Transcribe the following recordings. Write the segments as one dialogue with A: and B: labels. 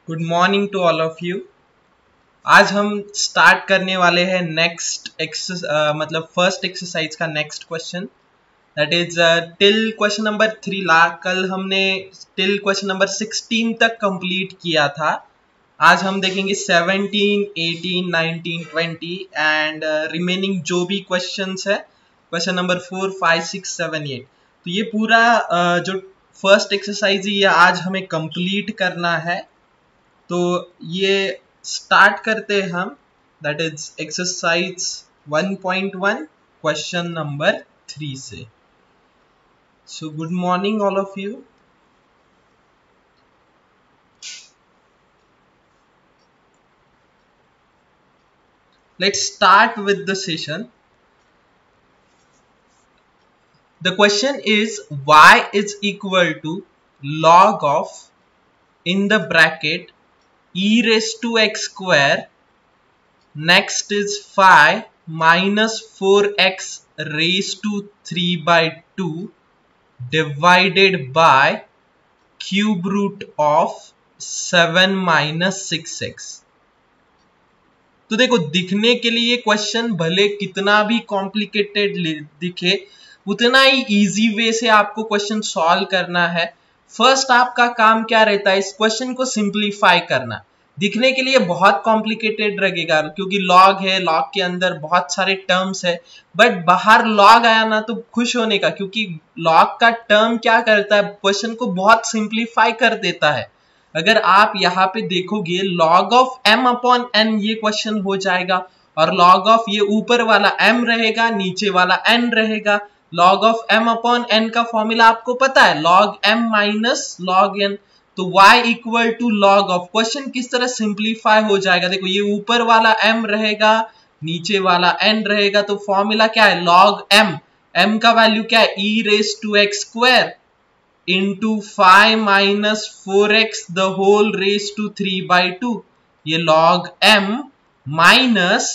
A: Good morning to all of you. आज हम start करने वाले हैं नेक्स्ट मतलब फर्स्ट एक्सरसाइज का next question, that is till question number 3 कल हमने टिल क्वेश्चन नंबर 16 तक कंप्लीट किया था। आज हम देखेंगे 17, 18, 19, 20 एंड रिमेनिंग जो भी क्वेश्चंस है, क्वेश्चन नंबर 4, 5, 6, 7, 8। तो ये पूरा जो फर्स्ट एक्सरसाइज है ये आज हमें कंप्लीट करना है। तो ये स्टार्ट करते हैं हम, that is exercise 1.1 question number 3 से। So good morning all of you. Let's start with the session. The question is y is equal to log of, in the bracket, e raised to x square, next is phi minus 4x raised to 3 by 2 divided by cube root of 7 minus 6x। तो देखो, दिखने के लिए question भले कितना भी complicated दिखे, उतना ही इजी वे से आपको क्वेश्चन सॉल्व करना है। फर्स्ट आपका काम क्या रहता है, इस क्वेश्चन को सिंप्लीफाई करना। दिखने के लिए बहुत कॉम्प्लिकेटेड लगेगा क्योंकि लॉग है, लॉग के अंदर बहुत सारे टर्म्स है, बट बाहर लॉग आया ना तो खुश होने का, क्योंकि लॉग का टर्म क्या करता है, क्वेश्चन को बहुत सिंप्लीफाई कर देता है। अगर आप यहाँ पे देखोगे log of m upon n ये क्वेश्चन हो जाएगा, और log ऑफ ये ऊपर वाला m रहेगा, नीचे वाला n रहेगा। log of m upon n का फॉर्मूला आपको पता है, log m minus log n। तो y equal to log of, question किस तरह सिंप्लीफाई हो जाएगा, देखो ये ऊपर वाला m रहेगा, नीचे वाला n रहेगा, तो फॉर्मूला क्या है, log m का वैल्यू क्या है, e raise to x square into 5 minus 4x the whole raised to 3 by 2, ये log m minus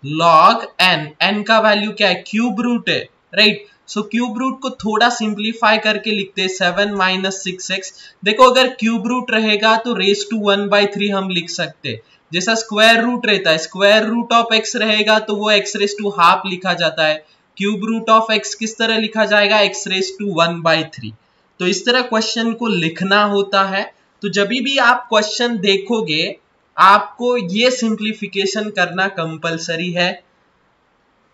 A: log n का वैल्यू क्या है, क्यूब रूट है, राइट। सो क्यूब रूट को थोड़ा सिंप्लीफाई करके लिखते हैं 7 minus 6x। देखो अगर क्यूब रूट रहेगा तो रेज टू 1 by 3 हम लिख सकते हैं। जैसा स्क्वायर रूट रहता है, स्क्वायर रूट ऑफ x रहेगा तो वो x रेज टू हाफ लिखा जाता है। क्यूब रूट ऑफ x किस तरह लिखा जाएगा, x रेज टू 1 by 3। तो इस तरह क्वेश्चन को लिखना होता है। तो जब भी आप क्वेश्चन देखोगे आपको ये सिंप्लीफिकेशन करना कंपलसरी है।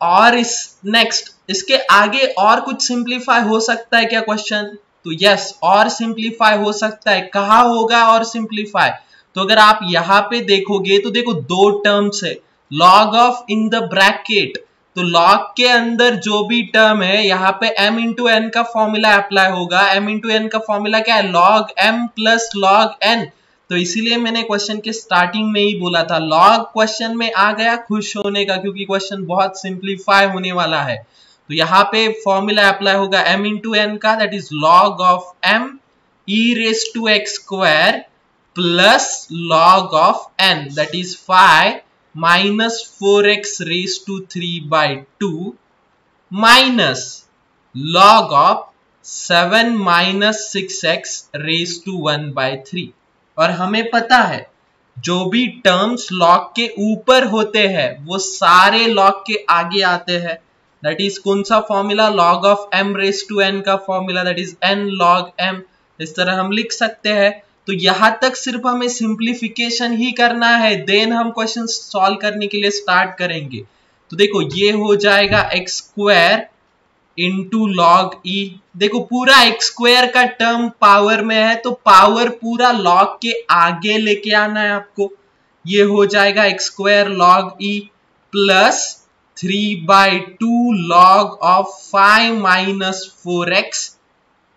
A: और इसके आगे और कुछ सिंप्लीफाई हो सकता है क्या क्वेश्चन, तो यस, और सिंप्लीफाई हो सकता है। कहाँ होगा और सिंप्लीफाई, तो अगर आप यहाँ पे देखोगे तो देखो दो टर्म्स है, log of in the bracket, तो लॉग के अंदर जो भी टर्म है यहाँ पे m इंटू एन का फॉर्मूला अप्लाई होगा। m इंटू एन का फॉर्मूला क्या है, log m plus log n। तो इसीलिए मैंने क्वेश्चन के स्टार्टिंग में ही बोला था log क्वेश्चन में आ गया खुश होने का, क्योंकि क्वेश्चन बहुत सिंप्लीफाई होने वाला है। तो यहाँ पे फॉर्मूला अप्लाई होगा m इंटू एन का, that is log of m e raise to x square plus log of n, that is 5 minus 4x raised to 3 by 2 minus log of 7 minus 6x raised to 1 by 3। और हमें पता है जो भी terms log के ऊपर होते हैं वो सारे लॉग के आगे आते हैं। दैट इज कौन सा formula, log of m raise to n का formula, that is n log m। इस तरह हम लिख सकते हैं। तो यहां तक सिर्फ हमें सिंप्लीफिकेशन ही करना है, देन हम क्वेश्चन सॉल्व करने के लिए स्टार्ट करेंगे। तो देखो ये हो जाएगा x square into log e। देखो पूरा x स्क्वायर का टर्म पावर में है तो पावर पूरा log के आगे लेके आना है आपको। ये हो जाएगा x square log e plus 3 by 2 log of 5 minus 4x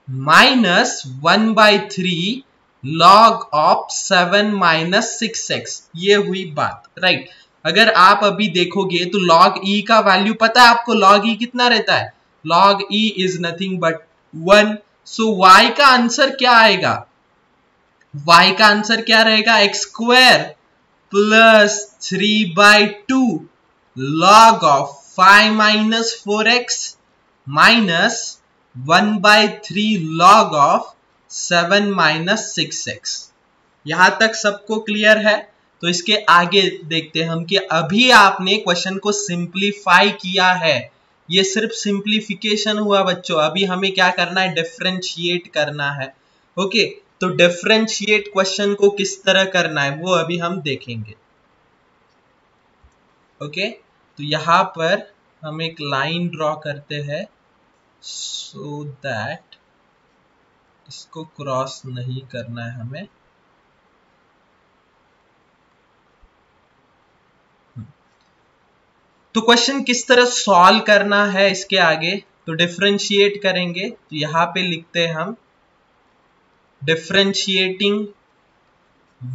A: minus 1 by 3 log of 7 minus 6x। ये हुई बात, राइट। अगर आप अभी देखोगे तो log e का वैल्यू पता है आपको, log e कितना रहता है, log e is nothing but 1। So y का आंसर क्या आएगा, y का आंसर क्या रहेगा, x square plus 3 by 2 log of 5 minus 4x minus 1 by 3 log of 7 minus 6x। यहां तक सबको क्लियर है? तो इसके आगे देखते हैं हम कि अभी आपने क्वेश्चन को सिंप्लीफाई किया है, ये सिर्फ सिंप्लीफिकेशन हुआ बच्चों। अभी हमें क्या करना है? डिफरेंशिएट करना है। ओके, तो डिफरेंशिएट क्वेश्चन को किस तरह करना है वो अभी हम देखेंगे। ओके, तो यहां पर हम एक लाइन ड्रॉ करते हैं सो दैट इसको क्रॉस नहीं करना है हमें। तो क्वेश्चन किस तरह सॉल्व करना है इसके आगे, तो डिफरेंशिएट करेंगे। तो यहां पे लिखते हैं हम डिफरेंशिएटिंग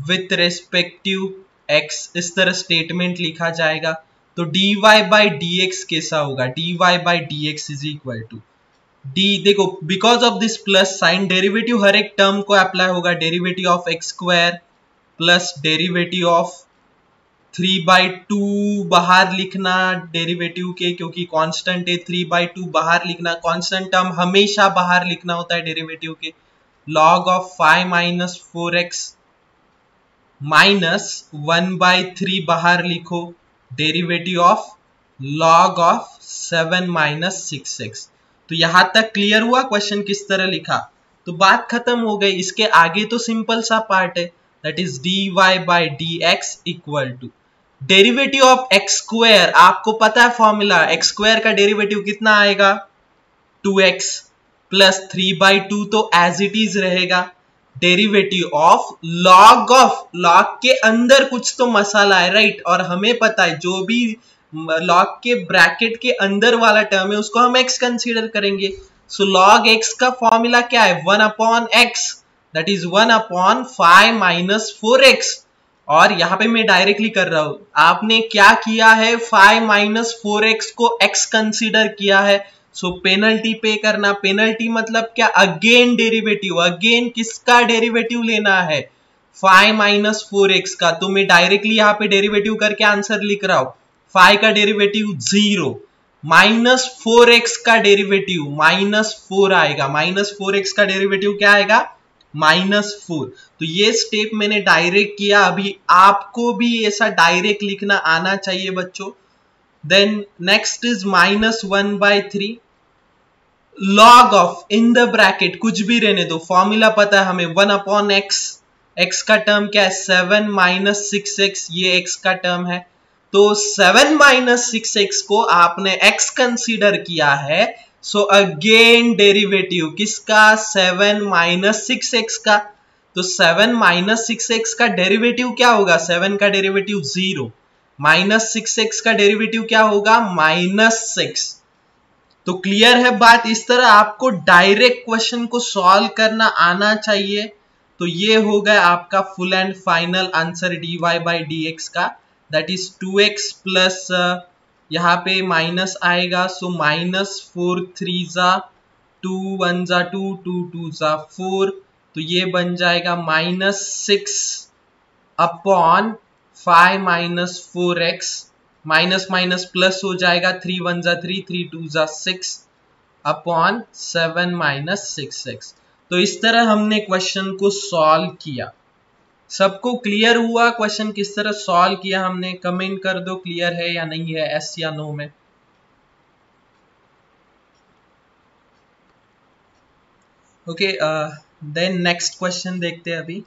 A: विथ रेस्पेक्टिव एक्स, इस तरह स्टेटमेंट लिखा जाएगा। तो dy बाई डी एक्स कैसा होगा? dy by d x is equal to d, देखो because of this plus sign derivative हर एक टर्म को अप्लाई होगा। Derivative of x square plus derivative of 3/2 बाहर लिखना डेरिवेटिव के, क्योंकि कांस्टेंट है 3/2 बाहर लिखना, कांस्टेंट टर्म हमेशा बाहर लिखना होता है डेरिवेटिव के। log of 5 minus 4x minus 1/3 बाहर लिखो derivative of log of 7 minus 6x। तो यहां तक क्लियर हुआ क्वेश्चन किस तरह लिखा? तो बात खत्म हो गई। इसके आगे तो सिंपल सा पार्ट है, that is dy by d x equal to derivative of x square. आपको पता है फॉर्मूला, एक्स स्क्वायर का डेरिवेटिव कितना आएगा? 2x प्लस 3/2 तो एज इट इज रहेगा। डेरिवेटिव ऑफ लॉग के अंदर कुछ तो मसाला है, राइट? और हमें पता है जो भी लॉग के ब्रैकेट के अंदर वाला टर्म है उसको हम x कंसीडर करेंगे। सो log x का फॉर्मूला क्या है? 1/x, that is 1/5 minus 4x। और यहां पे मैं डायरेक्टली कर रहा हूं, आपने क्या किया है? 5 माइनस 4x को x कंसीडर किया है। सो पेनल्टी पे करना। पेनल्टी मतलब क्या? Again derivative. अगेन किसका डेरिवेटिव लेना है? 5 माइनस 4x का। तो मैं डायरेक्टली यहां पे डेरिवेटिव करके आंसर लिख रहा हूं। 5 का डेरिवेटिव 0, माइनस 4x का डेरिवेटिव -4 आएगा। माइनस 4x का डेरिवेटिव क्या आएगा? -4। तो ये स्टेप मैंने डायरेक्ट किया। अभी आपको भी ऐसा डायरेक्ट लिखना आना चाहिए बच्चों। Then next is -1/3 log of, in the bracket कुछ भी रहने दो, फॉर्मूला पता है हमें 1/x। x का टर्म क्या है? 7 माइनस 6x, ये x का टर्म है। तो 7 माइनस 6x को आपने x कंसीडर किया है। सो अगेन डेरिवेटिव किसका? 7 माइनस 6x का। तो 7 माइनस 6x का डेरिवेटिव क्या होगा? 7 का डेरिवेटिव 0, माइनस 6x का डेरिवेटिव क्या होगा? -6। तो क्लियर है बात? इस तरह आपको डायरेक्ट क्वेश्चन को सॉल्व करना आना चाहिए। तो ये हो गया आपका full and final answer dy by d x का, दैट इज 2x प्लस यहाँ पे माइनस आएगा। सो -4 3 जा 2 1 जा 2 2 2 जा 4। तो ये बन जाएगा -6 upon 5 minus 4x, minus minus plus हो जाएगा, 3 1 जा 3 3 2 जा 6 अपॉन 7 माइनस 6x। तो इस तरह हमने क्वेश्चन को सॉल्व किया। सबको क्लियर हुआ क्वेश्चन किस तरह सॉल्व किया हमने? कमेंट कर दो क्लियर है या नहीं है, एस या नो में। ओके, देन नेक्स्ट क्वेश्चन देखते हैं अभी।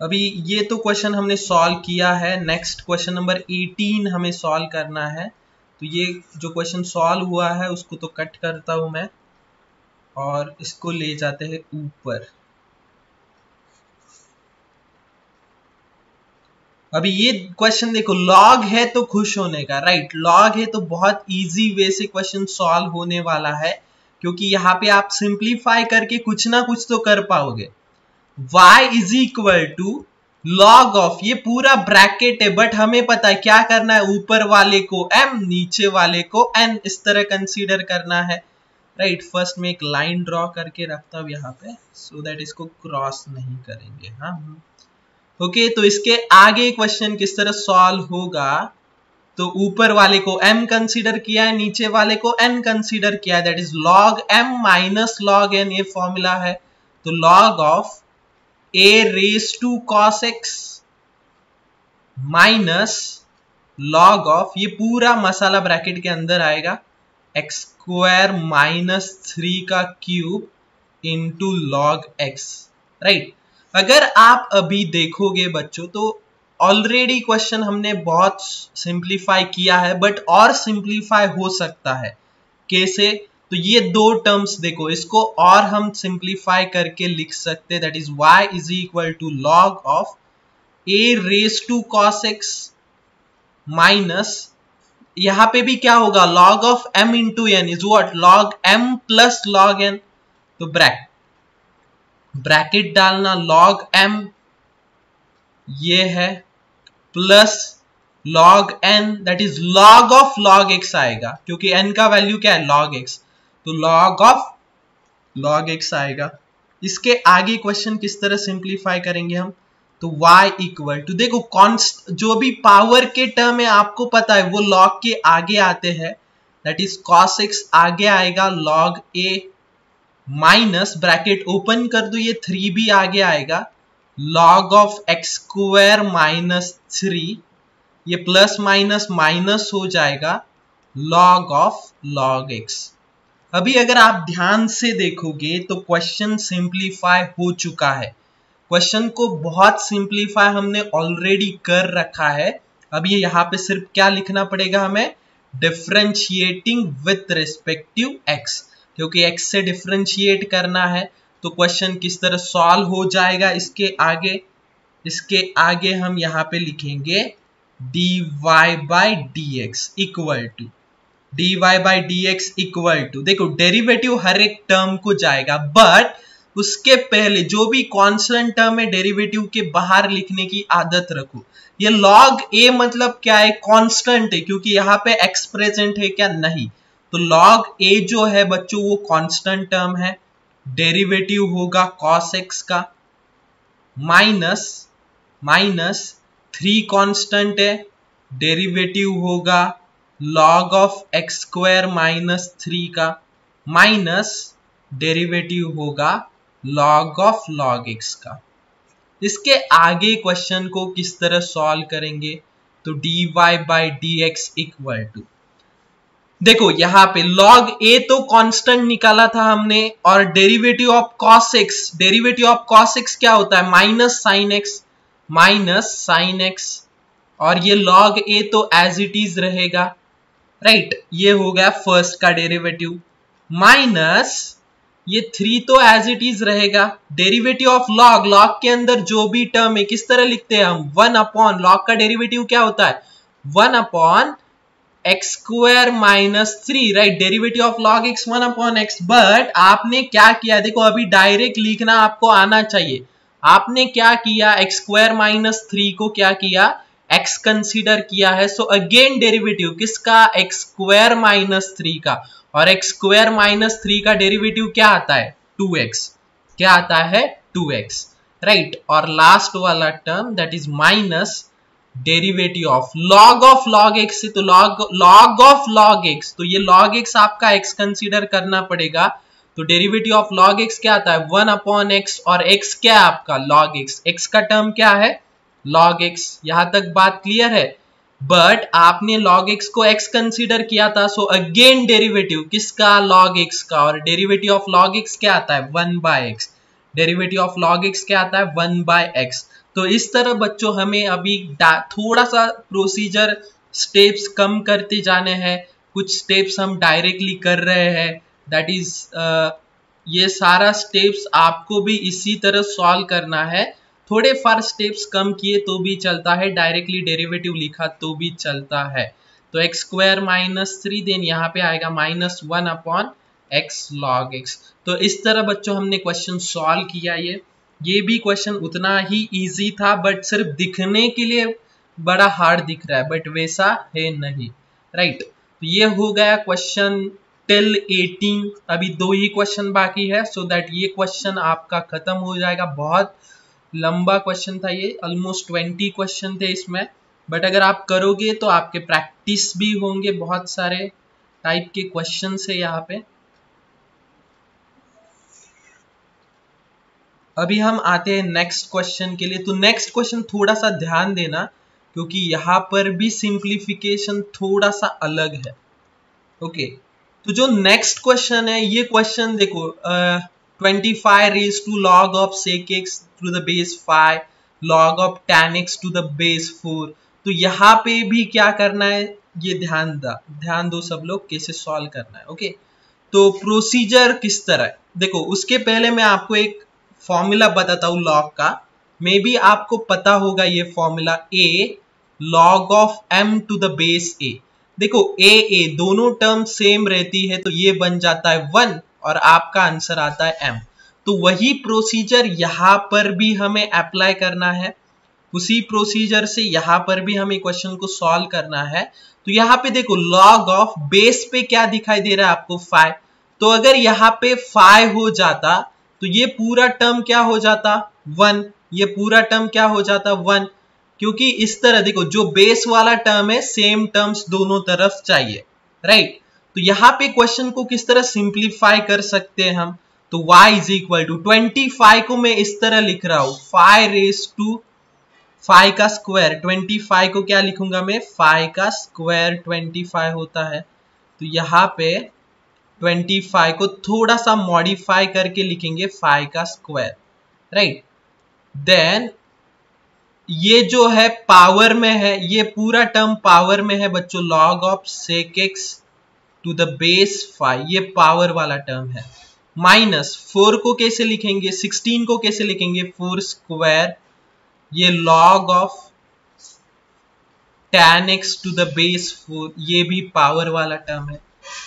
A: अभी ये तो क्वेश्चन हमने सॉल्व किया है। नेक्स्ट क्वेश्चन नंबर 18 हमें सॉल्व करना है। तो ये जो क्वेश्चन सॉल्व हुआ है उसको तो कट करता हूं मैं और इसको ले जाते हैं ऊपर। अभी ये क्वेश्चन देखो, लॉग है तो खुश होने का, राइट? लॉग है तो बहुत इजी वे से क्वेश्चन सॉल्व होने वाला है, क्योंकि यहाँ पे आप सिंप्लीफाई करके कुछ ना कुछ तो कर पाओगे। y is equal to log of, ये पूरा ब्रैकेट है बट हमें पता है क्या करना है, ऊपर वाले को m नीचे वाले को n इस तरह कंसीडर करना है, राइट? फर्स्ट में एक लाइन ड्रॉ करके रखता हूं यहाँ पे सो दैट इसको क्रॉस नहीं करेंगे। हाँ ओके, तो इसके आगे क्वेश्चन किस तरह सॉल्व होगा तो ऊपर वाले को m कंसीडर किया है, नीचे वाले को n कंसीडर किया है, that is log m minus log n, ये फॉर्मूला है। तो log of a raise to cos x minus log of, ये पूरा मसाला ब्रैकेट के अंदर आएगा, x स्क्वायर माइनस 3 का cube into log x, right. अगर आप अभी देखोगे बच्चों तो ऑलरेडी क्वेश्चन हमने बहुत सिंप्लीफाई किया है, बट और सिंप्लीफाई हो सकता है। कैसे? तो ये दो टर्म्स देखो, इसको और हम सिंप्लीफाई करके लिख सकते, that is y is equal to log of a raise to cos x minus, यहां पे भी क्या होगा, log of m into n is what, log m plus log n। तो ब्रैकेट डालना, log m ये है plus log n, that is log of log x आएगा, क्योंकि n का वैल्यू क्या है, log x, तो log ऑफ log x आएगा। इसके आगे क्वेश्चन किस तरह सिंप्लीफाई करेंगे हम, तो y इक्वल टू, देखो कॉन्स्ट जो भी पावर के टर्म है आपको पता है वो log के आगे आते हैं, दैट इज cos x आगे आएगा log a minus, bracket open कर दो, ये 3 भी आगे आएगा, log of x square minus 3, ये प्लस माइनस माइनस हो जाएगा, log ऑफ log x। अभी अगर आप ध्यान से देखोगे तो क्वेश्चन सिंप्लीफाई हो चुका है, क्वेश्चन को बहुत सिंप्लीफाई हमने ऑलरेडी कर रखा है। अब ये यहाँ पे सिर्फ क्या लिखना पड़ेगा हमें, डिफरेंशिएटिंग विथ रिस्पेक्टिव x, क्योंकि x से डिफरेंशिएट करना है। तो क्वेश्चन किस तरह सॉल्व हो जाएगा, इसके आगे हम यहाँ पे लिखेंगे dy by dx equal to, dy by dx equal to, देखो डेरिवेटिव हर एक टर्म को जाएगा, बट उसके पहले जो भी कांस्टेंट टर्म है डेरिवेटिव के बाहर लिखने की आदत रखो। ये log a मतलब क्या है, कांस्टेंट है, क्योंकि यहाँ पे x प्रेजेंट है क्या, नहीं, तो log a जो है बच्चों वो कांस्टेंट टर्म है, डेरिवेटिव होगा cos x का, माइनस 3 कांस्टेंट है, डेरिवेटिव होगा log of x square minus 3 का, माइनस डेरिवेटिव होगा log ऑफ log x का। इसके आगे क्वेश्चन को किस तरह सॉल्व करेंगे, तो dy by dx equal to, देखो यहाँ पे log a तो कांस्टेंट निकाला था हमने, और डेरिवेटिव ऑफ cos x क्या होता है, माइनस साइन x, और ये log a तो एज इट इज रहेगा, राइट, ये हो गया फर्स्ट का डेरिवेटिव, माइनस ये 3 तो एज इट इज रहेगा, डेरिवेटिव ऑफ log के अंदर जो भी टर्म है किस तरह लिखते हैं हम, 1 अपॉन, log का डेरिवेटिव क्या होता है, 1 upon x square minus 3, right, derivative of log x 1 upon x। But आपने क्या किया, देखो अभी डायरेक्ट लिखना आपको आना चाहिए, आपने क्या किया, x स्क्वायर माइनस 3 को क्या किया, x कंसीडर किया है, सो अगेन डेरिवेटिव किसका, x स्क्वायर माइनस 3 का, और x स्क्वायर माइनस 3 का डेरिवेटिव क्या आता है, 2x, क्या आता है, 2x, राइट, और लास्ट वाला term that is minus derivative of log x से, तो log ऑफ log x, तो ये log x आपका x कंसीडर करना पड़ेगा, तो डेरिवेटिव ऑफ log x क्या आता है, 1 अपॉन x, और x क्या है आपका, log x का टर्म क्या है, log x। यहां तक बात क्लियर है, बट आपने log x को x कंसीडर किया था, सो अगेन डेरिवेटिव किसका, log x का, और डेरिवेटिव ऑफ log x क्या आता है, 1 by x, derivative of log x क्या आता है, 1 बाय x। तो इस तरह बच्चों हमें अभी थोड़ा सा प्रोसीजर स्टेप्स कम करते जाने हैं, कुछ स्टेप्स हम डायरेक्टली कर रहे हैं, दैट इज ये सारा स्टेप्स आपको भी इसी तरह सॉल्व करना है, थोड़े फार स्टेप्स कम किए तो भी चलता है, डायरेक्टली डेरिवेटिव लिखा तो भी चलता है। तो x स्क्वायर माइनस 3, देन यहाँ पे आएगा minus 1 upon x log x। तो इस तरह बच्चों हमने क्वेश्चन सॉल्व किया, ये भी क्वेश्चन उतना ही इजी था, बट सिर्फ दिखने के लिए बड़ा हार्ड दिख रहा है, बट वैसा है नहीं, राइट। तो ये हो गया क्वेश्चन टिल 18, अभी 2 ही क्वेश्चन बाकी है, सो दैट ये क्वेश्चन आपका खत्म हो जाएगा। बहुत लंबा क्वेश्चन था ये, ऑलमोस्ट 20 क्वेश्चन थे इसमें, बट अगर आप करोगे तो आपके प्रैक्टिस भी होंगे, बहुत सारे टाइप के क्वेश्चन है यहाँ पे। अभी हम आते हैं नेक्स्ट क्वेश्चन के लिए। तो नेक्स्ट क्वेश्चन थोड़ा सा ध्यान देना, क्योंकि यहाँ पर भी सिंप्लीफिकेशन थोड़ा सा अलग है। ओके, तो जो नेक्स्ट क्वेश्चन है, ये क्वेश्चन देखो 25 raise to log of sec x to the base 5 log of tan x to the base 4। तो यहाँ पे भी क्या करना है, ये ध्यान दो सब लोग, कैसे सॉल्व करना है। ओके, तो प्रोसीजर किस तरह है देखो, उसके पहले मैं आपको एक फॉर्मूला बताता हूं लॉग का। मे बी आपको पता होगा ये formula, a log of m to the base a। देखो ए दोनों टर्म सेम रहती है, तो ये बन जाता है 1 और आपका आंसर आता है m। तो वही प्रोसीजर यहां पर भी हमें अप्लाई करना है, उसी प्रोसीजर से यहां पर भी हमें क्वेश्चन को सॉल्व करना है। तो यहाँ पे देखो लॉग ऑफ बेस पे क्या दिखाई दे रहा है आपको 5, तो अगर यहाँ पे 5 हो जाता तो ये पूरा टर्म क्या हो जाता 1, ये पूरा टर्म क्या हो जाता 1, क्योंकि इस तरह देखो जो बेस वाला टर्म है सेम टर्म्स दोनों तरफ चाहिए, राइट। तो यहाँ पे क्वेश्चन को किस तरह सिंप्लीफाई कर सकते हैं हम, तो y इज इक्वल टू 25 को मैं इस तरह लिख रहा हूं 5 रेज टू 5 का स्क्वायर, 25 को क्या लिखूंगा मैं 5 का स्क्वायर 25 होता है। तो यहाँ पे 25 को थोड़ा सा मॉडिफाई करके लिखेंगे 5 का स्क्वायर, राइट। देन ये जो है पावर में है, ये पूरा टर्म पावर में है बच्चों, log of sec x to the base 5, ये पावर वाला टर्म है। माइनस 4 को कैसे लिखेंगे, 16 को कैसे लिखेंगे 4 स्क्वायर, ये log of tan x to the base 4, ये भी पावर वाला टर्म है।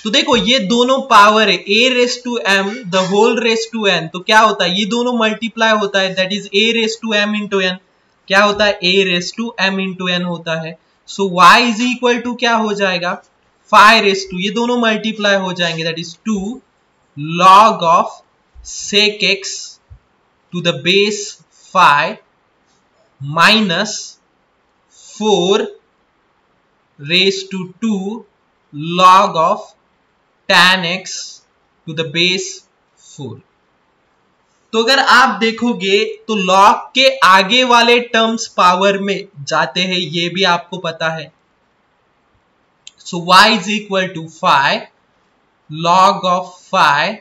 A: तो देखो ये दोनों पावर है, a raise to m the whole raise to n, तो क्या होता है ये दोनों मल्टीप्लाई होता है, that is a raise to m into n, क्या होता है a raise to m into n होता है। So y is equal to क्या हो जाएगा 5 रेस टू, ये दोनों मल्टीप्लाई हो जाएंगे, that is 2 log of sec x to the base 5 minus 4 raise to 2 log of tan x to the base 4। तो अगर आप देखोगे तो log के आगे वाले टर्म्स पावर में जाते हैं, ये भी आपको पता है। So y is equal to 5 log of 5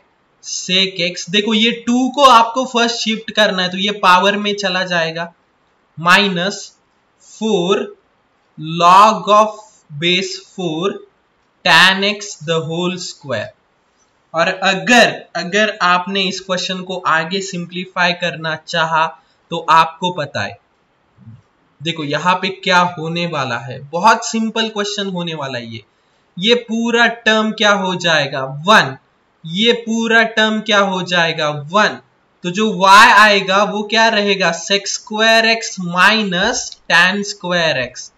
A: sec x, देखो ये 2 को आपको फर्स्ट शिफ्ट करना है तो ये पावर में चला जाएगा, minus 4 log of base 4 tan x the whole square. और अगर आपने इस क्वेश्चन को आगे सिंप्लीफाई करना चाहा तो आपको पता है, देखो यहां पे क्या होने वाला है, बहुत सिंपल क्वेश्चन होने वाला है। ये पूरा टर्म क्या हो जाएगा 1, ये पूरा टर्म क्या हो जाएगा 1, तो जो y आएगा वो क्या रहेगा sec square x minus tan square x,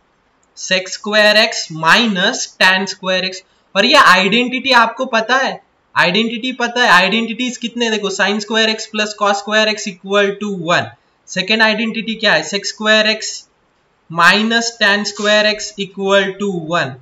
A: sec square x minus tan square x। और ये आइडेंटिटी आपको पता है, आइडेंटिटी पता है, आइडेंटिटीज कितने देखो sin square x plus cos square x equal to 1। Second identity क्या है sec square x minus tan square x equal to 1,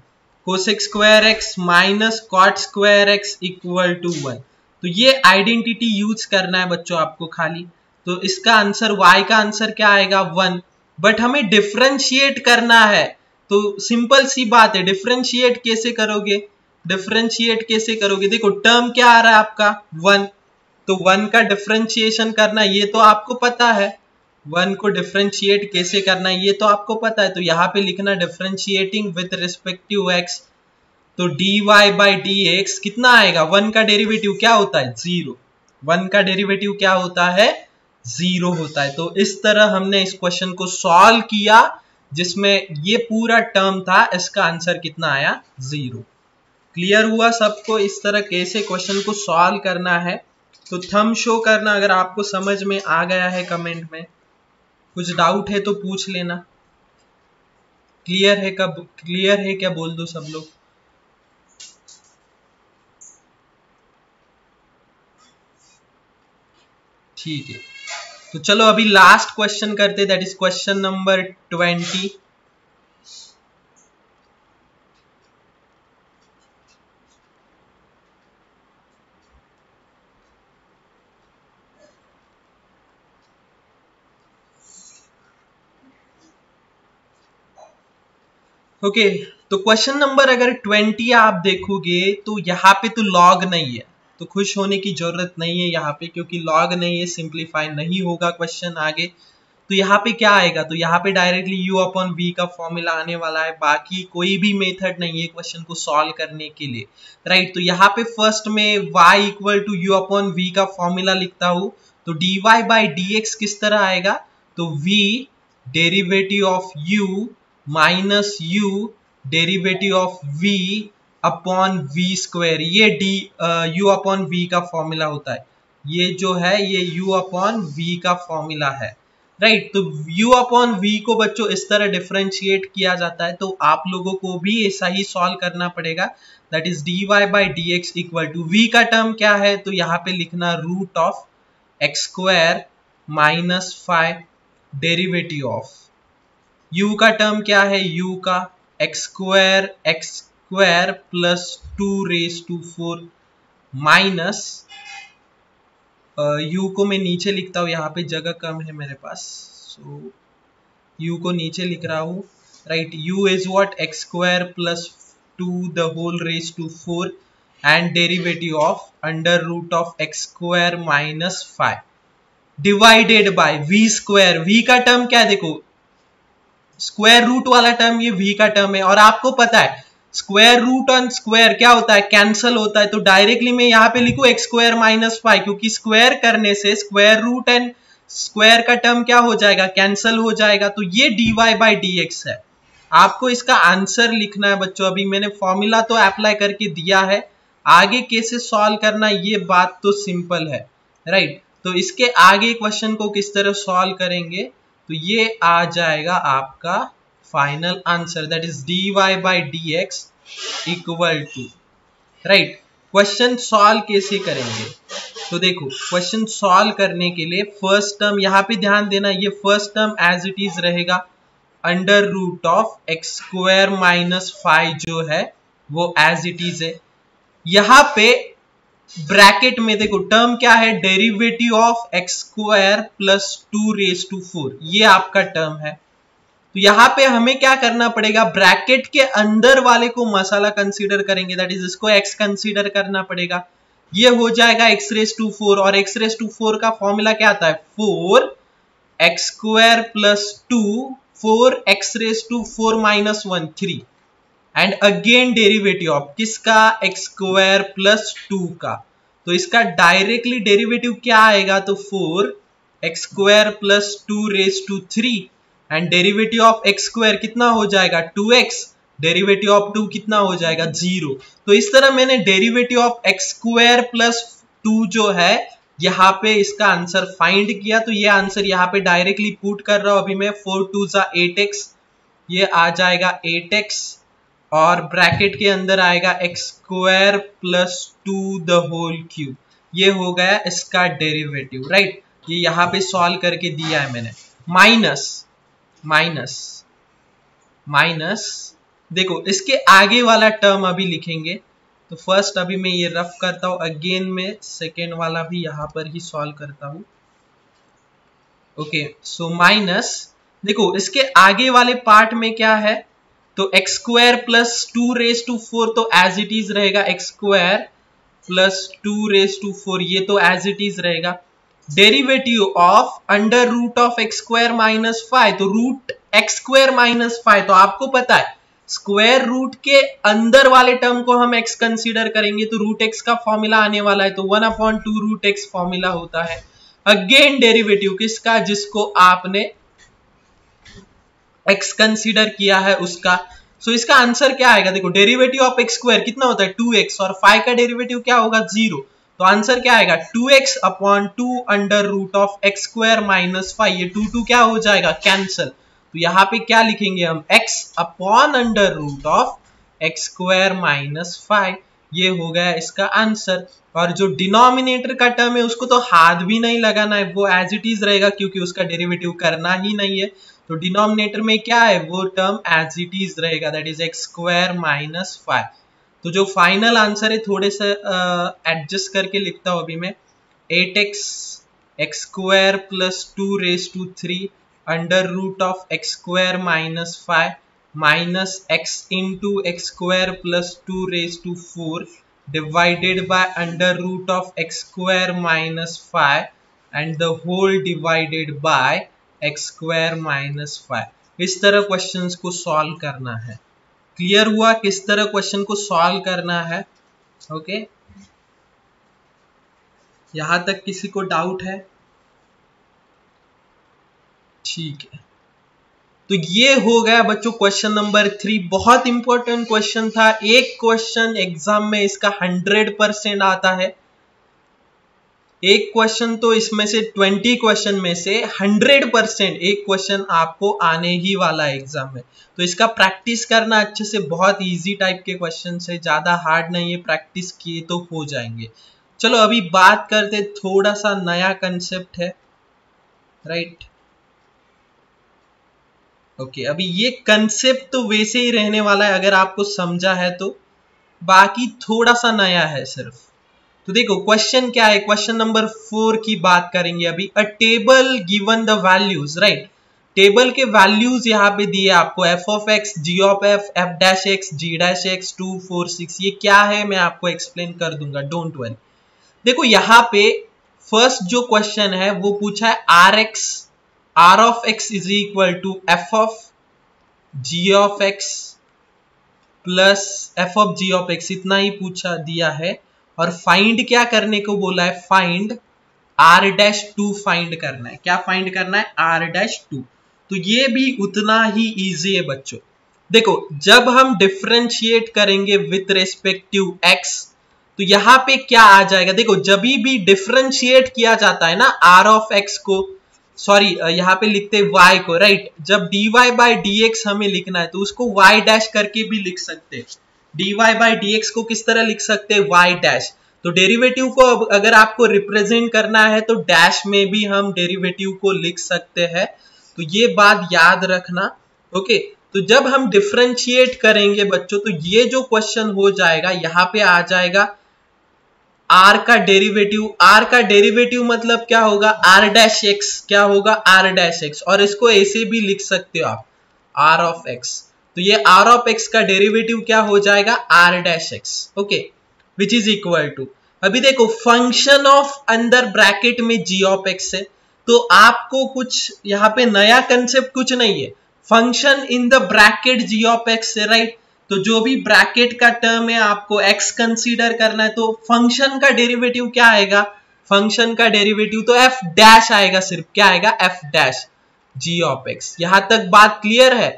A: cosec square x minus cot square x equal to 1। तो ये identity use करना है बच्चों आपको खाली। तो इसका आंसर y का आंसर क्या आएगा 1, बट हमें डिफरेंशिएट करना है। तो सिंपल सी बात है, डिफरेंशिएट कैसे करोगे, डिफरेंशिएट कैसे करोगे, देखो टर्म क्या आ रहा है आपका 1, तो 1 का डिफरेंशिएशन करना ये तो आपको पता है, 1 को डिफरेंशिएट कैसे करना है ये तो आपको पता है। तो यहाँ पे लिखना डिफरेंशिएटिंग विथ रिस्पेक्टिव x, तो dy बाई dx कितना आएगा, 1 का डेरिवेटिव क्या होता है 0, 1 का डेरिवेटिव क्या होता है 0 होता है। तो इस तरह हमने इस क्वेश्चन को सॉल्व किया जिसमें ये पूरा टर्म था, इसका आंसर कितना आया 0। क्लियर हुआ सबको इस तरह कैसे क्वेश्चन को सॉल्व करना है। तो थंब शो करना अगर आपको समझ में आ गया है, कमेंट में कुछ डाउट है तो पूछ लेना। क्लियर है क्या बोल दो सब लोग। ठीक है, तो चलो अभी लास्ट क्वेश्चन करते, that is question number 20। Okay तो क्वेश्चन नंबर अगर 20 आप देखोगे तो यहाँ पे तो लॉग नहीं है, तो खुश होने की जरूरत नहीं है यहाँ पे, क्योंकि लॉग नहीं है, सिंप्लीफाई नहीं होगा क्वेश्चन आगे। तो यहाँ पे क्या आएगा, तो यहाँ पे डायरेक्टली u अपॉन v का फॉर्मूला आने वाला है, बाकी कोई भी मेथड नहीं है क्वेश्चन को सॉल्व करने के लिए, राइट। तो यहाँ पे फर्स्ट में y equal to u upon v का फॉर्मूला लिखता हूं, तो dy बाई dx किस तरह आएगा, तो v derivative of u minus u derivative of v upon v square, ये u अपॉन v का फॉर्मूला होता है, ये जो है ये u अपॉन v का फॉर्मूला है, राइट। तो u अपॉन v को बच्चों इस तरह डिफरेंशिएट किया जाता है, तो आप लोगों को भी ऐसा ही सॉल्व करना पड़ेगा, that is dy by dx equal to v का टर्म क्या है, तो यहाँ पे लिखना root of x square minus 5 derivative of u का टर्म क्या है, u का x square plus 2 raise to 4 minus u को मैं नीचे लिखता हूं, यहाँ पे जगह कम है मेरे पास, सो u को नीचे लिख रहा हूं, right. u is what, x square plus 2 the whole raise to 4 and derivative of under root of x square minus 5 divided by v square, v का टर्म क्या है, देखो स्क्वायर रूट वाला टर्म ये v का टर्म है, और आपको पता है स्क्वायर रूट ऑन स्क्वायर क्या होता है, कैंसल होता है, तो डायरेक्टली मैं यहाँ पे लिखूं एक्स स्क्वायर माइनस 5, क्योंकि स्क्वायर करने से स्क्वायर रूट एंड स्क्वायर का टर्म क्या हो जाएगा, कैंसल हो जाएगा, तो ये dy बाई dx है। आपको इसका आंसर लिखना है बच्चों, अभी मैंने फॉर्मूला तो अप्लाई करके दिया है, आगे कैसे सॉल्व करना ये बात तो सिंपल है, राइट। तो इसके आगे क्वेश्चन को किस तरह सॉल्व करेंगे, तो ये आ जाएगा आपका final answer, that is dy by dx equal to, right. Question solve कैसे करेंगे, तो देखो क्वेश्चन सॉल्व करने के लिए फर्स्ट टर्म यहाँ पे ध्यान देना, ये first term as it is रहेगा, under root of x square minus 5 जो है वो एज इट इज है, यहाँ पे ब्रैकेट में देखो टर्म क्या है, derivative of x square plus 2 raise to 4, ये आपका टर्म है। तो यहाँ पे हमें क्या करना पड़ेगा, ब्रैकेट के अंदर वाले को मसाला कंसीडर करेंगे, दैट इज इसको x कंसीडर करना पड़ेगा, ये हो जाएगा x रेज टू 4, और x रेज टू 4 का फॉर्मूला क्या आता है, 4 x square plus 2 4 x raise to 4 minus 1 3 and again derivative of किसका, एक्स स्क्वायर प्लस 2 का, तो इसका डायरेक्टली डेरिवेटिव क्या आएगा, तो 4 x square plus 2 raise to 3 and derivative of x square कितना हो जाएगा 2x, डेरिवेटिव ऑफ 2 कितना हो जाएगा 0। तो इस तरह मैंने derivative of x square plus 2 जो है यहाँ पे इसका आंसर फाइंड किया, तो ये आंसर यहाँ पे डायरेक्टली पुट कर रहा हूं अभी मैं, 4 2 8x, ये आ जाएगा 8x और ब्रैकेट के अंदर आएगा x square plus 2 the whole cube, ये हो गया इसका डेरिवेटिव, राइट। ये यहाँ पे सॉल्व करके दिया है मैंने, माइनस माइनस माइनस, देखो इसके आगे वाला टर्म अभी लिखेंगे, तो फर्स्ट अभी मैं ये रफ करता हूं, अगेन मैं सेकेंड वाला भी यहां पर ही सॉल्व करता हूं, ओके। सो माइनस, देखो इसके आगे वाले पार्ट में क्या है, तो x square plus 2 raise to 4 तो एज इट इज रहेगा, x square plus 2 raise to 4 ये तो एज इट इज रहेगा, derivative of under root of x square minus 5, तो रूट एक्स स्क्वायर माइनस 5, तो आपको पता है स्क्वायर रूट के अंदर वाले टर्म को हम x कंसीडर करेंगे, तो रूट x का फॉर्मूला आने वाला है, तो 1/2 रूट x फॉर्मूला होता है, अगेन डेरिवेटिव किसका, जिसको आपने x कंसीडर किया है उसका, सो इसका आंसर क्या आएगा, देखो डेरिवेटिव ऑफ एक्स स्क्वायर कितना होता है 2x और 5 का डेरिवेटिव क्या होगा 0, तो आंसर क्या आएगा 2x upon 2 under root of x square minus 5, ये 2 क्या हो जाएगा कैंसल, तो यहाँ पे क्या लिखेंगे हम x upon under root of x square minus 5, ये हो गया इसका आंसर। और जो डिनोमिनेटर का टर्म है उसको तो हाथ भी नहीं लगाना है, वो एज इट इज रहेगा क्योंकि उसका डेरिवेटिव करना ही नहीं है, तो डिनोमिनेटर में क्या है, वो टर्म एज इट इज रहेगा, that is x square minus 5। तो जो फाइनल आंसर है थोड़े से एडजस्ट करके लिखता हूं अभी मैं, 8x x square plus 2 raise to 3 under root of x square minus 5 minus x into x square plus 2 raise to 4 divided by under root of x square minus 5 and the whole divided by x square minus 5। इस तरह questions को solve करना है। Clear हुआ किस तरह question को solve करना है? ओके, यहां तक किसी को डाउट है? ठीक है, तो ये हो गया बच्चों क्वेश्चन नंबर 3। बहुत इंपॉर्टेंट क्वेश्चन था, एक क्वेश्चन एग्जाम में इसका 100% आता है। एक क्वेश्चन तो इसमें से 20 क्वेश्चन में से 100% एक क्वेश्चन आपको आने ही वाला है एग्जाम में। तो इसका प्रैक्टिस करना अच्छे से, बहुत इजी टाइप के क्वेश्चन है, ज्यादा हार्ड नहीं है, प्रैक्टिस किए तो हो जाएंगे। चलो अभी बात करते, थोड़ा सा नया कंसेप्ट है, राइट। ओके, अभी ये कंसेप्ट तो वैसे ही रहने वाला है अगर आपको समझा है तो, बाकी थोड़ा सा नया है सिर्फ। तो देखो क्वेश्चन क्या है, क्वेश्चन नंबर 4 की बात करेंगे अभी। A table given the values, right. Table के वैल्यूज यहाँ पे दिए आपको, f of x, g of f, f dash x, g dash x, 2 4 6। ये क्या है मैं आपको एक्सप्लेन कर दूंगा, डोंट वरी। देखो यहाँ पे फर्स्ट जो क्वेश्चन है वो पूछा है r of x is equal to f of g of x plus f of g of x, इतना ही पूछा दिया है। और फाइंड क्या करने को बोला है, फाइंड आर डैश 2 फाइंड करना है। क्या फाइंड करना है, आर डैश 2। तो ये भी उतना ही इजी है बच्चों। देखो जब हम डिफरेंशिएट करेंगे विथ रेस्पेक्टिव एक्स, तो यहां पे क्या आ जाएगा, देखो जब भी डिफरेंशिएट किया जाता है ना आर ऑफ एक्स को, सॉरी यहाँ पे लिखते हैं y को, राइट। जब dy बाई dx हमें लिखना है तो उसको y डैश करके भी लिख सकते हैं। dy बाई dx को किस तरह लिख सकते हैं, y डैश। तो डेरिवेटिव को अगर आपको रिप्रेजेंट करना है तो डैश में भी हम डेरिवेटिव को लिख सकते हैं। तो ये बात याद रखना, ओके। तो जब हम डिफरेंशिएट करेंगे बच्चों, तो ये जो क्वेश्चन हो जाएगा यहाँ पे आ जाएगा आर का डेरिवेटिव मतलब क्या होगा, आर डैश एक्स। क्या होगा, आर डैश एक्स। और इसको ऐसे भी लिख सकते हो आप, आर ऑफ एक्स। तो ये आर ऑफ एक्स का डेरिवेटिव क्या हो जाएगा, r dash x, okay, which is equal to, अभी देखो फंक्शन ऑफ अंदर ब्रैकेट में जी ऑफ एक्स है, तो आपको कुछ यहाँ पे नया कंसेप्ट कुछ नहीं है, function in the bracket g of x है, राइट। तो जो भी ब्रैकेट का टर्म है आपको x कंसीडर करना है, तो फंक्शन का डेरिवेटिव क्या आएगा, फंक्शन का डेरिवेटिव तो f डैश आएगा, सिर्फ क्या आएगा, f dash g of x। यहां तक बात क्लियर है,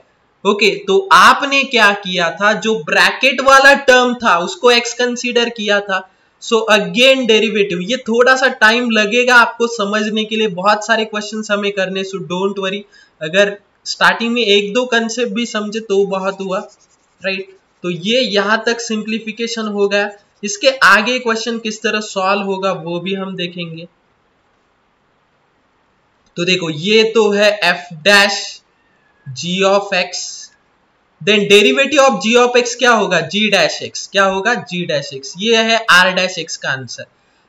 A: ओके। तो आपने क्या किया था, जो ब्रैकेट वाला टर्म था उसको x कंसीडर किया था, सो अगेन डेरिवेटिव। ये थोड़ा सा टाइम लगेगा आपको समझने के लिए, बहुत सारे क्वेश्चंस हमें करने, सो डोंट वरी। अगर स्टार्टिंग में 1-2 कंसेप्ट भी समझे तो बहुत हुआ, राइट। तो ये यहां तक सिंप्लीफिकेशन हो गया। इसके आगे क्वेश्चन किस तरह सॉल्व होगा वो भी हम देखेंगे। तो देखो ये तो है f dash g of x, then derivative of g of x क्या होगा, g डैश x। क्या होगा, g डैश x। ये है r डैश x का आंसर।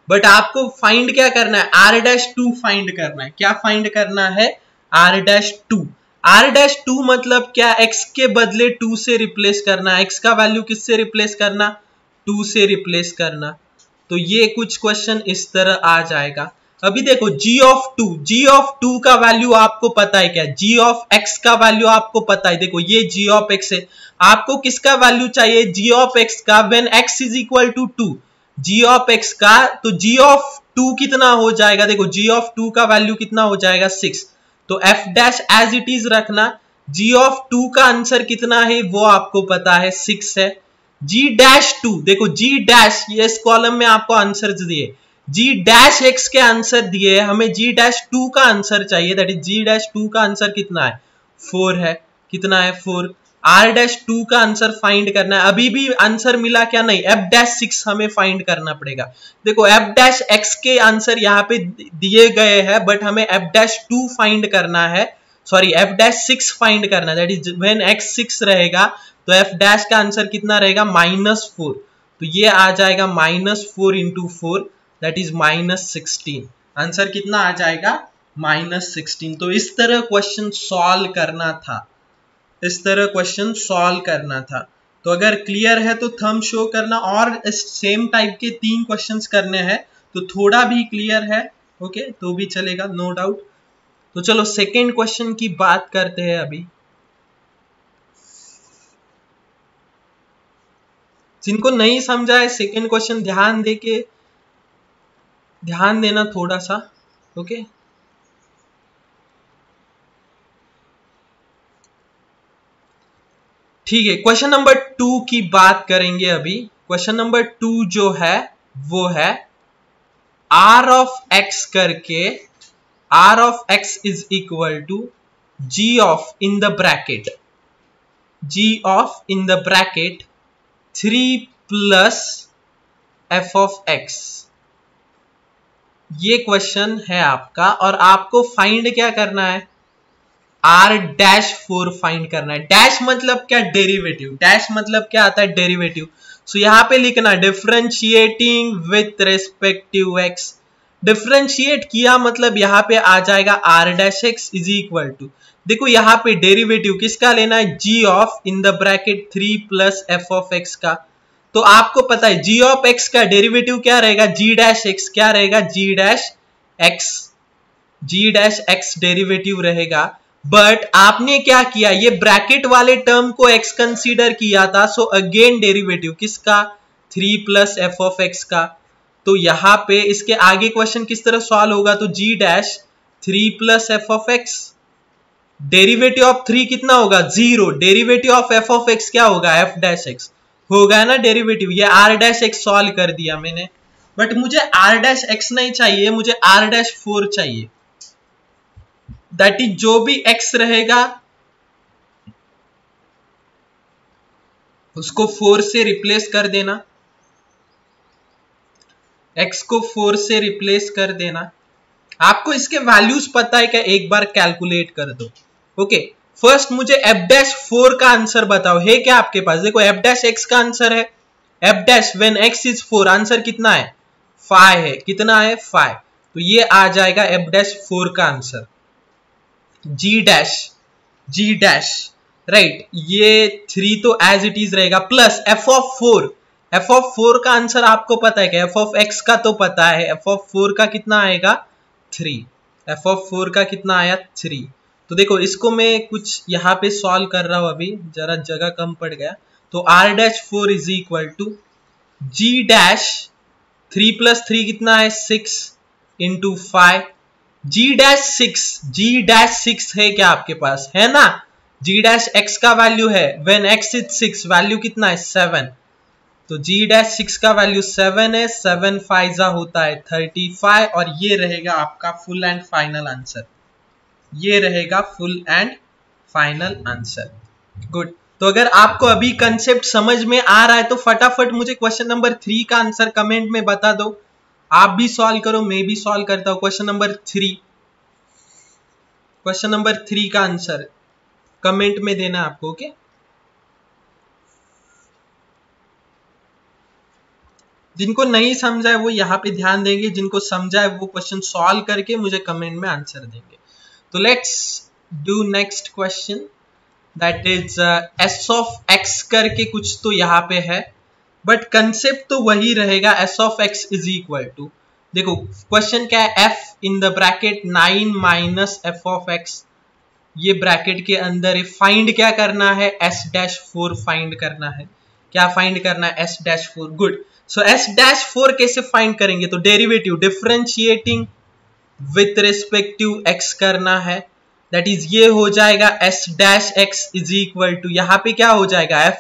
A: बट आपको फाइंड क्या करना है, r डैश 2 फाइंड करना है। क्या फाइंड करना है, r डैश 2। आर डैश 2 मतलब क्या, x के बदले 2 से रिप्लेस करना, x का वैल्यू किससे रिप्लेस करना, 2 से रिप्लेस करना। तो ये कुछ क्वेश्चन इस तरह आ जाएगा। अभी देखो g ऑफ 2 का वैल्यू आपको पता है क्या, g ऑफ x का वैल्यू आपको पता है। देखो ये g ऑफ x है, आपको किसका वैल्यू चाहिए, g ऑफ x का, when x is equal to 2, g of x का। तो g ऑफ 2 कितना हो जाएगा, देखो g ऑफ 2 का वैल्यू कितना हो जाएगा, 6। तो f dash as it is रखना, g ऑफ 2 का आंसर कितना है वो आपको पता है, 6 है। g डैश 2, देखो g डैश, ये इस कॉलम में आपको आंसर दिए, g डैश x के आंसर दिए, हमें g डैश 2 का आंसर चाहिए, दैट इज g डैश 2 का आंसर कितना है, 4 है। कितना है, 4। r डैश 2 का आंसर फाइंड करना है। अभी भी आंसर मिला क्या, नहीं, f डैश 6 हमें फाइंड करना पड़ेगा। देखो f डैश x के आंसर यहाँ पे दिए गए हैं, बट हमें f डैश 2 फाइंड करना है। सॉरी एफ डैश 6 फाइंड करना, दैट इज व्हेन x 6 रहेगा तो एफ डैश का आंसर कितना रहेगा -4, तो ये आ जाएगा -4 इंटू 4 दैट इज -16, आंसर कितना आ जाएगा -16। तो इस तरह क्वेश्चन सॉल्व करना था, इस तरह क्वेश्चन सॉल्व करना था। तो अगर क्लियर है तो थंब शो करना, और इस सेम टाइप के 3 क्वेश्चंस करने हैं तो थोड़ा भी क्लियर है ओके तो भी चलेगा, नो डाउट। तो चलो सेकेंड क्वेश्चन की बात करते हैं अभी। जिनको नहीं समझा है सेकेंड क्वेश्चन ध्यान देना थोड़ा सा ओके। ठीक है, क्वेश्चन नंबर 2 की बात करेंगे अभी। क्वेश्चन नंबर 2 जो है वो है r of x करके r of x is equal to g of in the bracket 3 plus f of x, ये क्वेश्चन है आपका, और आपको फाइंड क्या करना है, r-4 फाइंड करना है। डैश मतलब क्या, डेरिवेटिव, डैश मतलब क्या आता है, डेरिवेटिव। सो यहां पे लिखना differentiating with respective x, differentiate किया मतलब यहां पे आ जाएगा r-x इज इक्वल टू, देखो यहां पे डेरिवेटिव किसका लेना है, g of in the bracket 3 plus f of x का। तो आपको पता है g ऑफ x का डेरिवेटिव क्या रहेगा, g-x, क्या रहेगा, g-x डेरिवेटिव रहेगा। बट आपने क्या किया, ये ब्रैकेट वाले टर्म को x कंसीडर किया था, सो अगेन डेरिवेटिव किसका, 3 प्लस f ऑफ x का। तो यहां पे इसके आगे क्वेश्चन किस तरह सॉल्व होगा, तो g-3 plus f of x, derivative of 3 कितना होगा, 0, derivative of f of x क्या होगा, f-x होगा ना डेरिवेटिव। ये r-x सॉल्व कर दिया मैंने, बट मुझे r-x नहीं चाहिए, मुझे r-4 चाहिए। दैट इज जो भी x रहेगा उसको 4 से रिप्लेस कर देना, x को 4 से रिप्लेस कर देना। आपको इसके वैल्यूज पता है क्या, एक बार कैलकुलेट कर दो ओके। फर्स्ट मुझे f-4 का आंसर बताओ, है क्या आपके पास, देखो f-x का आंसर है f- when x is 4, answer कितना है 5 है, कितना है 5, तो ये आ जाएगा f-4 का आंसर। g' राइट, ये 3 तो एज इट इज रहेगा, प्लस f ऑफ 4 का आंसर आपको पता है क्या, f ऑफ x का तो पता है, f ऑफ 4 का कितना आएगा 3, f ऑफ 4 का कितना आया 3। तो देखो इसको मैं कुछ यहाँ पे सॉल्व कर रहा हूं, अभी जरा जगह कम पड़ गया। तो r-4 is equal to g' 3 plus 3 कितना है 6 इंटू 5, g-6 है क्या आपके पास, है ना, g-x का वैल्यू है व्हेन x इज 6, वैल्यू कितना है 7, तो g-6 का वैल्यू 7 है, 7 5 होता है 35, और ये रहेगा आपका फुल एंड फाइनल आंसर, ये रहेगा full and final answer. Good, तो अगर आपको अभी कंसेप्ट समझ में आ रहा है तो फटाफट मुझे क्वेश्चन नंबर 3 का आंसर कमेंट में बता दो, आप भी सॉल्व करो, मैं भी सॉल्व करता हूं। क्वेश्चन नंबर 3, क्वेश्चन नंबर 3 का आंसर कमेंट में देना आपको ओके। जिनको नहीं समझा है वो यहाँ पे ध्यान देंगे, जिनको समझा है वो क्वेश्चन सॉल्व करके मुझे कमेंट में आंसर देंगे। तो let's do next question, that is s of x करके कुछ तो यहाँ पे है, बट कंसेप्ट तो वही रहेगा, s of x is equal to, देखो क्वेश्चन क्या है, f in the bracket 9 minus f of x, ये ब्रैकेट के अंदर है, फाइंड क्या करना है, s-4 फाइंड करना है, क्या फाइंड करना है, s-4। गुड, सो s-4 कैसे फाइंड करेंगे, तो derivative differentiating with respective x करना है, दैट इज ये हो जाएगा s-x इज इक्वल टू, यहां पे क्या हो जाएगा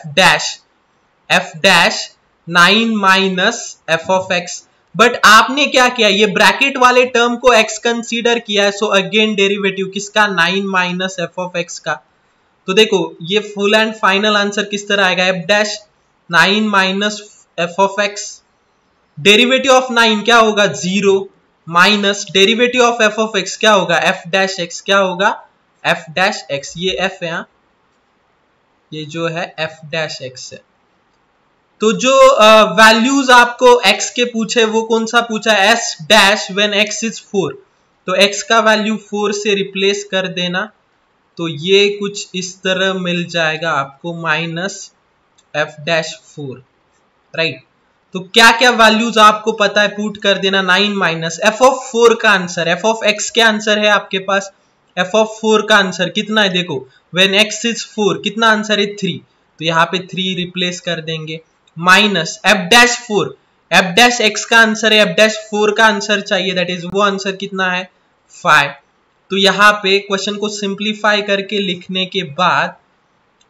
A: f' 9 minus f of x, but आपने क्या किया, ये ब्रैकेट वाले टर्म को x कंसीडर किया है, सो अगेन डेरिवेटिव किसका, 9 माइनस f ऑफ x का। तो देखो ये फुल एंड फाइनल आंसर किस तरह आएगा, f' 9 minus f of x, derivative of 9 क्या होगा 0, minus derivative of f of x क्या होगा f' क्या होगा एफ डैश एक्स, ये एफ है, ये जो है एफ डैश एक्स है। तो जो वैल्यूज आपको x के पूछे वो कौन सा पूछा है, S dash when x is 4, तो x का वैल्यू 4 से रिप्लेस कर देना, तो ये कुछ इस तरह मिल जाएगा आपको माइनस एफ डैश 4, राइट। तो क्या क्या वैल्यूज आपको पता है पुट कर देना, 9 माइनस एफ ऑफ 4 का आंसर, एफ ऑफ x के आंसर है आपके पास, एफ ऑफ 4 का आंसर कितना है, देखो व्हेन x इज 4 कितना आंसर है 3, तो यहाँ पे 3 रिप्लेस कर देंगे, minus F dash 4, F dash x का आंसर है, एफ डैश 4 का आंसर चाहिए, दैट इज वो आंसर कितना है 5। तो यहाँ पे क्वेश्चन को सिंप्लीफाई करके लिखने के बाद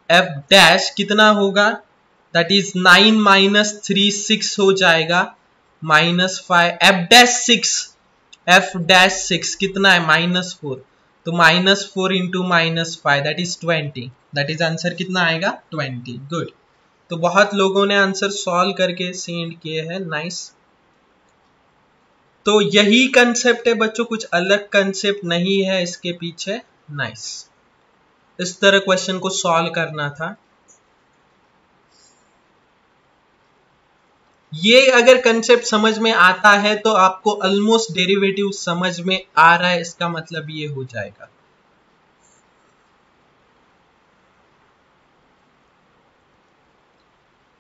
A: एफ डैश कितना होगा, दैट इज 9 माइनस 3 6 हो जाएगा, minus 5, F dash 6, F dash 6 कितना है -4, तो -4 into -5 that is 20, that is answer कितना आएगा 20। गुड, तो बहुत लोगों ने आंसर सॉल्व करके सेंड किए हैं, नाइस। तो यही कंसेप्ट है बच्चों, कुछ अलग कंसेप्ट नहीं है इसके पीछे, नाइस। इस तरह क्वेश्चन को सॉल्व करना था। ये अगर कंसेप्ट समझ में आता है तो आपको ऑलमोस्ट डेरिवेटिव समझ में आ रहा है, इसका मतलब ये हो जाएगा।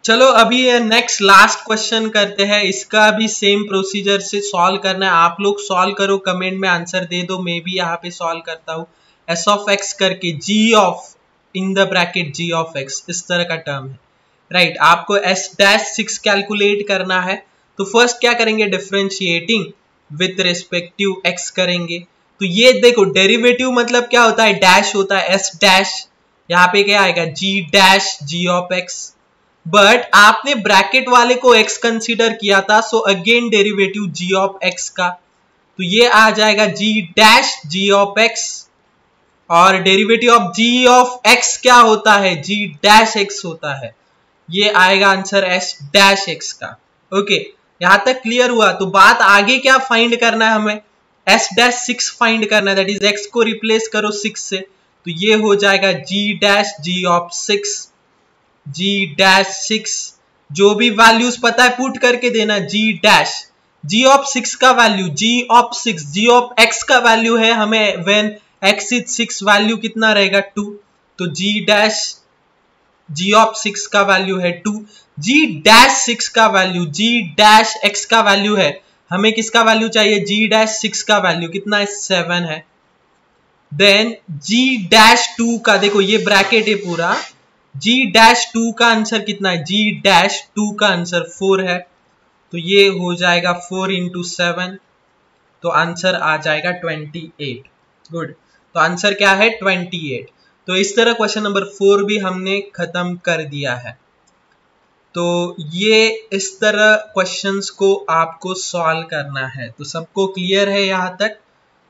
A: चलो अभी नेक्स्ट लास्ट क्वेश्चन करते हैं, इसका भी सेम प्रोसीजर से सॉल्व करना है, आप लोग सॉल्व करो, कमेंट में आंसर दे दो, मैं भी यहाँ पे सॉल्व करता हूँ। एस ऑफ एक्स करके g of in the bracket g of x, इस तरह का टर्म है, राइट। आपको एस डैश 6 कैलकुलेट करना है, तो फर्स्ट क्या करेंगे, डिफरेंशिएटिंग विथ रिस्पेक्टिव एक्स करेंगे। तो ये देखो डेरिवेटिव मतलब क्या होता है, डैश होता है, एस डैश, यहाँ पे क्या आएगा g dash g of x, but आपने ब्रैकेट वाले को x कंसीडर किया था, so again derivative g of x का, तो ये आ जाएगा g dash g of x, और derivative of g of x क्या होता है, g डैश x होता है, ये आएगा आंसर s डैश x का। ओके, यहां तक क्लियर हुआ। तो बात आगे क्या फाइंड करना है हमें, s डैश 6 फाइंड करना है, दैट इज x को रिप्लेस करो 6 से, तो ये हो जाएगा g dash g of 6, g dash 6, जो भी वैल्यूज पता है पुट करके देना, g डैश g ऑफ 6 का value, g of 6, g of x का वैल्यू है हमें व्हेन x इज 6, वैल्यू कितना रहेगा 2, तो g डैश g ऑफ 6 का वैल्यू है 2, g डैश 6 का वैल्यू, g डैश x का वैल्यू है, हमें किसका वैल्यू चाहिए, g डैश 6 का वैल्यू कितना है 7 है, देन g डैश 2 का, देखो ये ब्रैकेट है पूरा, g डैश 2 का आंसर कितना है, g डैश 2 का आंसर 4 है, तो ये हो जाएगा 4 इंटू 7, तो आंसर आ जाएगा 28। गुड, तो आंसर क्या है 28। तो इस तरह क्वेश्चन नंबर 4 भी हमने खत्म कर दिया है। तो ये इस तरह क्वेश्चंस को आपको सॉल्व करना है, तो सबको क्लियर है यहाँ तक,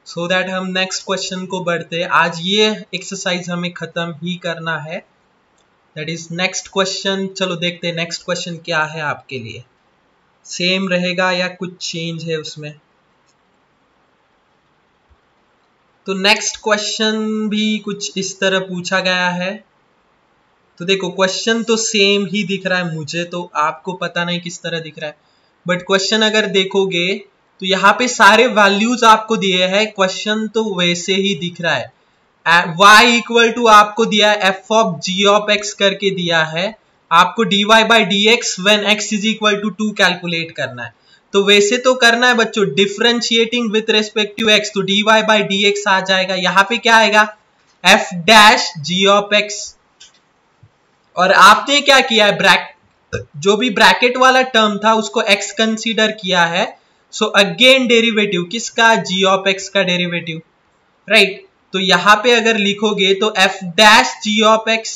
A: सो दैट हम नेक्स्ट क्वेश्चन को बढ़ते हैं। आज ये एक्सरसाइज हमें खत्म ही करना है, दैट इज नेक्स्ट क्वेश्चन। चलो देखते हैं नेक्स्ट क्वेश्चन क्या है आपके लिए, सेम रहेगा या कुछ चेंज है उसमें। तो नेक्स्ट क्वेश्चन भी कुछ इस तरह पूछा गया है, तो देखो क्वेश्चन तो सेम ही दिख रहा है मुझे, तो आपको पता नहीं किस तरह दिख रहा है, बट क्वेश्चन अगर देखोगे तो यहाँ पे सारे वैल्यूज आपको दिए हैं, क्वेश्चन तो वैसे ही दिख रहा है। y इक्वल टू आपको दिया है f of g of x करके दिया है, आपको dy by dx when x is equal to 2 calculate करना है। तो वैसे तो करना है बच्चों differentiating with respect to x, तो dy बाई dx आ जाएगा, यहाँ पे क्या आएगा f dash g of x, और आपने क्या किया है जो भी ब्रैकेट वाला टर्म था उसको x कंसीडर किया है, सो अगेन डेरिवेटिव किसका, g ऑफ x का डेरिवेटिव, राइट। तो यहां पे अगर लिखोगे तो f dash g of x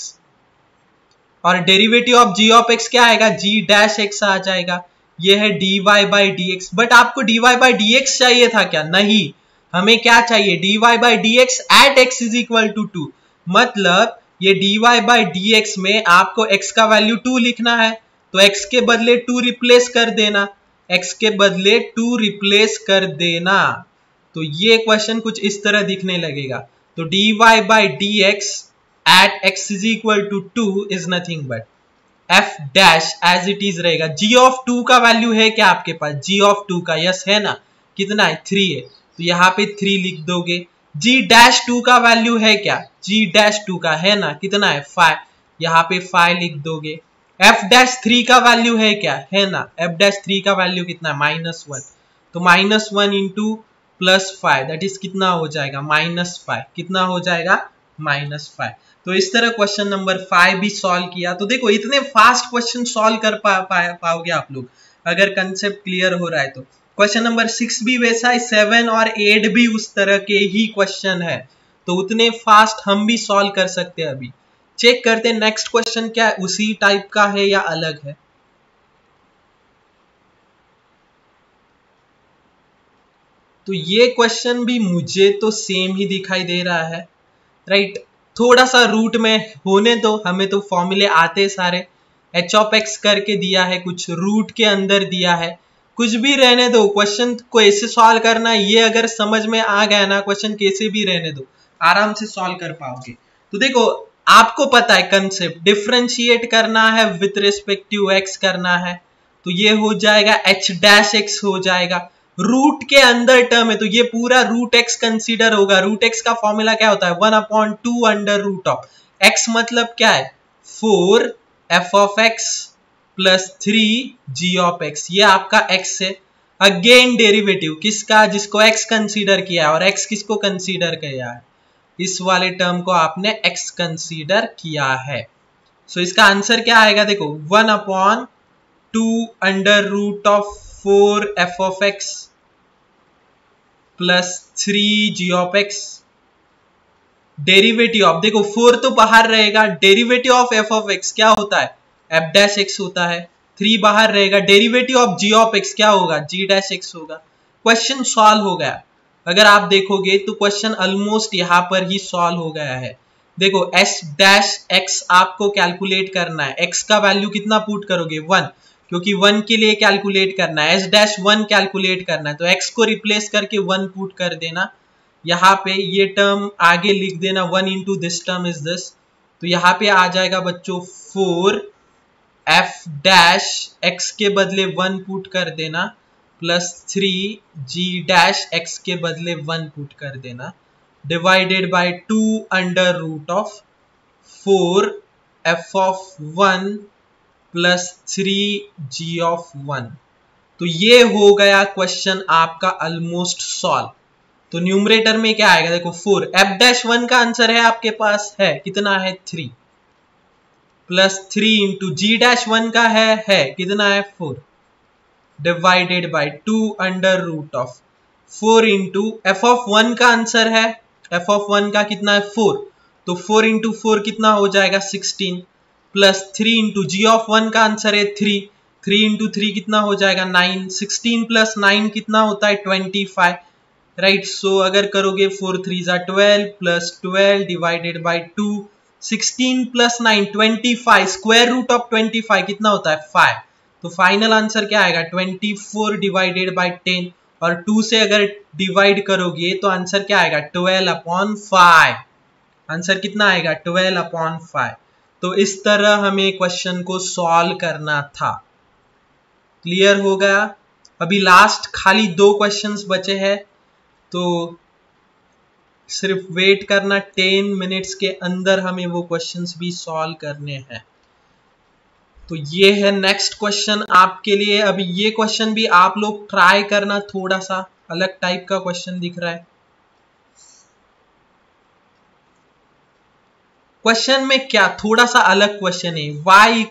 A: और derivative of g of x क्या आएगा, g डैश x आ जाएगा, ये है dy बाई dx। बट आपको dy बाई dx चाहिए था क्या, नहीं, हमें क्या चाहिए dy by dx at x is equal to 2, मतलब ये dy बाई dx में आपको x का वैल्यू 2 लिखना है, तो x के बदले 2 रिप्लेस कर देना, x के बदले 2 रिप्लेस कर देना, तो ये क्वेश्चन कुछ इस तरह दिखने लगेगा। तो dy by dx at x is equal to 2 is nothing but f dash as it is रहेगा। g of 2 का वैल्यू है क्या आपके पास? g of 2 का यस है ना, कितना है 3 है, तो यहाँ पे 3 लिख दोगे। g dash 2 का वैल्यू है क्या? g dash 2 का है ना, कितना है 5, यहाँ पे 5 लिख दोगे। f dash 3 का वैल्यू है क्या? है ना, f dash 3 का वैल्यू कितना है -1, तो -1 इंटू +5 दैट इज कितना हो जाएगा -5, कितना हो जाएगा -5। तो इस तरह क्वेश्चन नंबर 5 भी सॉल्व किया। तो देखो इतने फास्ट क्वेश्चन सॉल्व कर पाओगे आप लोग अगर कंसेप्ट क्लियर हो रहा है तो। क्वेश्चन नंबर 6 भी वैसा है, 7 और 8 भी उस तरह के ही क्वेश्चन है, तो उतने फास्ट हम भी सॉल्व कर सकते हैं। अभी चेक करते हैं नेक्स्ट क्वेश्चन क्या है, उसी टाइप का है या अलग है। तो ये क्वेश्चन भी मुझे तो सेम ही दिखाई दे रहा है, राइट। थोड़ा सा रूट में होने दो, हमें तो फॉर्मूले आते सारे। h ऑफ x करके दिया है, कुछ रूट के अंदर दिया है, कुछ भी रहने दो, क्वेश्चन को ऐसे सॉल्व करना है। ये अगर समझ में आ गया ना, क्वेश्चन कैसे भी रहने दो, आराम से सॉल्व कर पाओगे। तो देखो आपको पता है कंसेप्ट, डिफरेंशिएट करना है विथ रिस्पेक्टिव x करना है, तो ये हो जाएगा h डैश x हो जाएगा। रूट के अंदर टर्म है तो ये पूरा रूट एक्स कंसीडर होगा। रूट एक्स का फॉर्मूला क्या होता है 1/2 अंडर रूट ऑफ एक्स, मतलब क्या है 4 f of x plus 3 g of x, ये आपका x है। अगेन डेरिवेटिव किसका, जिसको x कंसीडर किया है, और x किसको कंसीडर किया है, इस वाले टर्म को आपने x कंसीडर किया है। सो इसका आंसर क्या आएगा, देखो 1/2 under root of 4 f of x plus 3 g of x, derivative of, देखो 4 तो बाहर रहेगा, derivative of f of x क्या होता है f डैश x होता है, 3 बाहर रहेगा, derivative of g of x क्या होगा g डैश x होगा। क्वेश्चन सॉल्व हो गया। अगर आप देखोगे तो क्वेश्चन ऑलमोस्ट यहां पर ही सॉल्व हो गया है। देखो s डैश x आपको कैलकुलेट करना है, x का वैल्यू कितना पुट करोगे 1, क्योंकि 1 के लिए कैलकुलेट करना है, s डैश 1 कैलकुलेट करना है, तो x को रिप्लेस करके 1 पुट कर देना। यहाँ पे ये टर्म आगे लिख देना 1 into this term is this, तो यहाँ पे आ जाएगा बच्चों 4 f डैश x के बदले 1 पुट कर देना प्लस 3 g डैश x के बदले 1 पुट कर देना, divided by 2 under root of 4 f of 1 plus 3 g of 1। तो ये हो गया क्वेश्चन आपका ऑलमोस्ट सॉल्व। तो न्यूमरेटर में क्या आएगा, देखो 4 f डैश 1 का आंसर है आपके पास है कितना है 3, प्लस 3 इंटू जी डैश 1 का है कितना है 4, divided by 2 under root of 4 into f of 1 का आंसर है, f ऑफ 1 का कितना है 4, तो 4 इंटू 4 कितना हो जाएगा 16, प्लस 3 इंटू जी ऑफ 1 का आंसर है 3, 3 इंटू 3 कितना हो जाएगा 9, 16 प्लस 9 कितना होता है 25, राइट। सो अगर करोगे 4 3 12 प्लस 12 डिवाइडेड बाय 2, 16 प्लस 9 25, स्क्वायर रूट ऑफ 25 कितना होता है 5, तो फाइनल आंसर क्या आएगा 24 डिवाइडेड बाय 10, और 2 से अगर डिवाइड करोगे तो आंसर क्या आएगा 12/5, आंसर कितना आएगा 12/5। तो इस तरह हमें क्वेश्चन को सॉल्व करना था। क्लियर हो गया। अभी लास्ट खाली 2 क्वेश्चंस बचे हैं, तो सिर्फ वेट करना, 10 मिनट्स के अंदर हमें वो क्वेश्चंस भी सॉल्व करने हैं। तो ये है नेक्स्ट क्वेश्चन आपके लिए। अभी ये क्वेश्चन भी आप लोग ट्राई करना, थोड़ा सा अलग टाइप का क्वेश्चन दिख रहा है। क्वेश्चन में क्या थोड़ा सा अलग क्वेश्चन है, y